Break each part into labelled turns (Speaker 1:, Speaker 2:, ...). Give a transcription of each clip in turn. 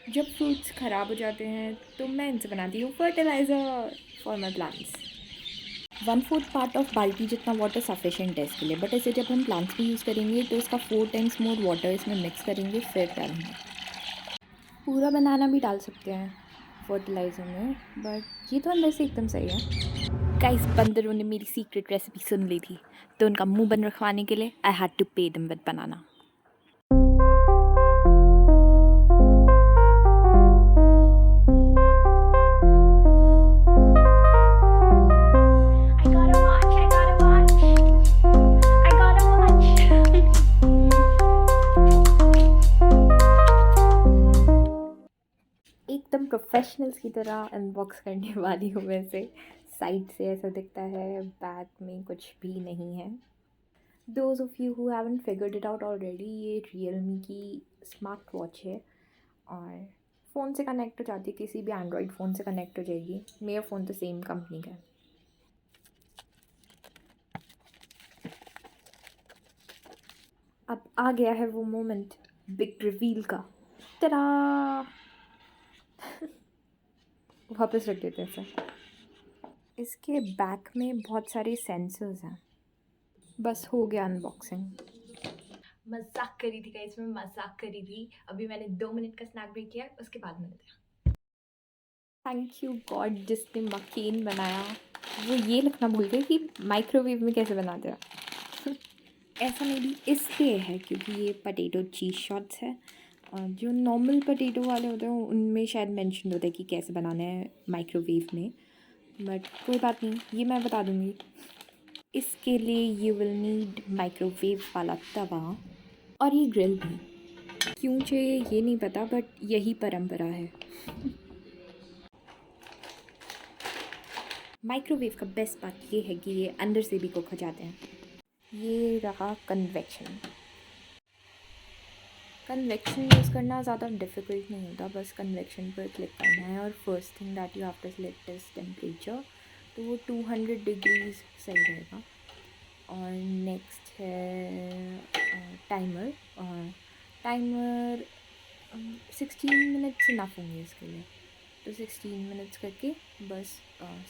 Speaker 1: जब फ्रूट्स ख़राब हो जाते हैं तो मैं इनसे बनाती हूँ fertiliser for my plants. 1/4 part of बाल्टी जितना वाटर सफिशेंट है इसके लिए, बट इसे जब हम प्लांट्स में यूज़ करेंगे तो इसका 4 टाइम्स मोर वाटर इसमें मिक्स करेंगे फिर डालेंगे। पूरा बनाना भी डाल सकते हैं फर्टिलाइज़र में, बट ये तो अंदर से एकदम सही है। गाइस, बंदरों ने मेरी सीक्रेट रेसिपी सुन ली थी, तो उनका मुंह बंद रखवाने के लिए I had to pay them with banana. एकदम प्रोफेशनल्स की तरह अनबॉक्स करने वाली हूँ वैसे। साइड से ऐसा दिखता है, बैक में कुछ भी नहीं है। Those of you who haven't figured it out already, ये रियलमी की स्मार्ट वॉच है और फ़ोन से कनेक्ट हो जाती है, किसी भी एंड्रॉयड फ़ोन से कनेक्ट हो जाएगी। मेरा फ़ोन तो सेम कंपनी का है। अब आ गया है वो मोमेंट बिग रिवील का। तरा वापस रख देते हैं इसे। इसके बैक में बहुत सारे सेंसर्स हैं। बस हो गया अनबॉक्सिंग। मजाक करी थी गाइस, मैं मजाक करी थी। अभी मैंने 2 मिनट का स्नैक ब्रेक किया, उसके बाद मिलते हैं। थैंक यू गॉड जिसने मकेन बनाया। वो ये लिखना भूल गए कि माइक्रोवेव में कैसे बनाते हैं। ऐसा मे बी इसलिए है क्योंकि ये पटेटो चीज़ शॉट्स है, और जो नॉर्मल पटेटो वाले होते हैं उनमें शायद मेंशन होता है कि कैसे बनाना है माइक्रोवेव में, बट कोई बात नहीं, ये मैं बता दूँगी। इसके लिए यू विल नीड माइक्रोवेव वाला तवा और ये ग्रिल भी। क्यों चाहिए ये नहीं पता, बट यही परंपरा है। माइक्रोवेव का बेस्ट पार्ट ये है कि ये अंदर से भी कुक हो जाते हैं। ये रहा कन्वेक्शन। कन्वेक्शन यूज़ करना ज़्यादा डिफ़िकल्ट नहीं होता, बस कन्वेक्शन पर क्लिक करना है और first thing that you have to select is temperature, तो वो 200 डिग्रीज़ सही रहेगा। और नेक्स्ट है टाइमर, और टाइमर 16 मिनट्स इनफ होंगे इसके लिए, तो 16 मिनट्स करके बस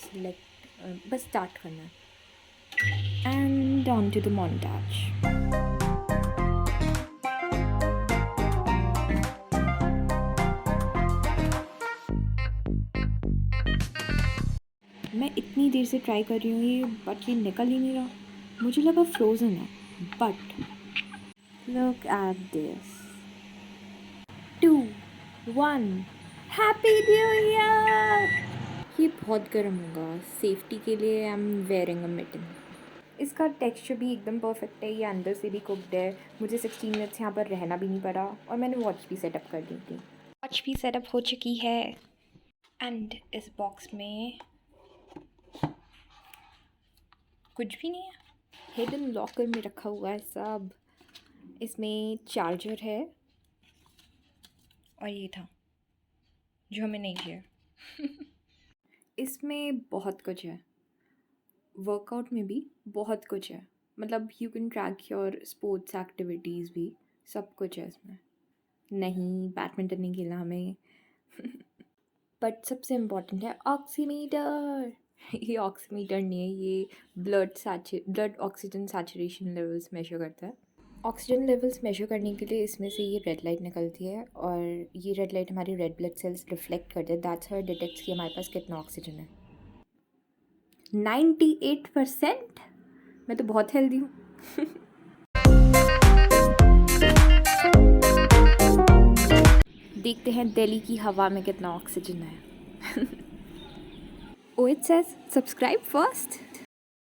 Speaker 1: सिलेक्ट बस स्टार्ट करना है। And on to the montage. मैं इतनी देर से ट्राई कर रही हूँ ये, बट ये निकल ही नहीं रहा। मुझे लगा फ्रोज़न है, but look at this. 2, 1, happy new year. ये बहुत गर्म होगा, सेफ्टी के लिए I am wearing a mitten. इसका टेक्सचर भी एकदम परफेक्ट है, ये अंदर से भी कुकड है। मुझे 16 मिनट्स यहाँ पर रहना भी नहीं पड़ा, और मैंने वॉच भी सेटअप कर दी थी। वॉच भी सेटअप हो चुकी है, एंड इस बॉक्स में कुछ भी नहीं है, हिडन लॉकर में रखा हुआ है सब। इसमें चार्जर है, और ये था जो हमें नहीं चाहिए। इसमें बहुत कुछ है, वर्कआउट में भी बहुत कुछ है, मतलब you can track your sports activities भी, सब कुछ है इसमें। नहीं, बैडमिंटन नहीं खेलना हमें। बट सबसे इम्पॉर्टेंट है ऑक्सीमीटर। ये ऑक्सीमीटर नहीं है, ये blood oxygen saturation levels measure करता है। ऑक्सीजन लेवल्स मेजर करने के लिए इसमें से ये रेड लाइट निकलती है, और ये रेड लाइट हमारी रेड ब्लड सेल्स रिफ्लेक्ट करते हैं। दैट्स हाउ डिटेक्ट्स कि हमारे पास कितना ऑक्सीजन है। 98%। मैं तो बहुत हेल्दी हूँ। देखते हैं दिल्ली की हवा में कितना ऑक्सीजन है। Oh, it says subscribe first.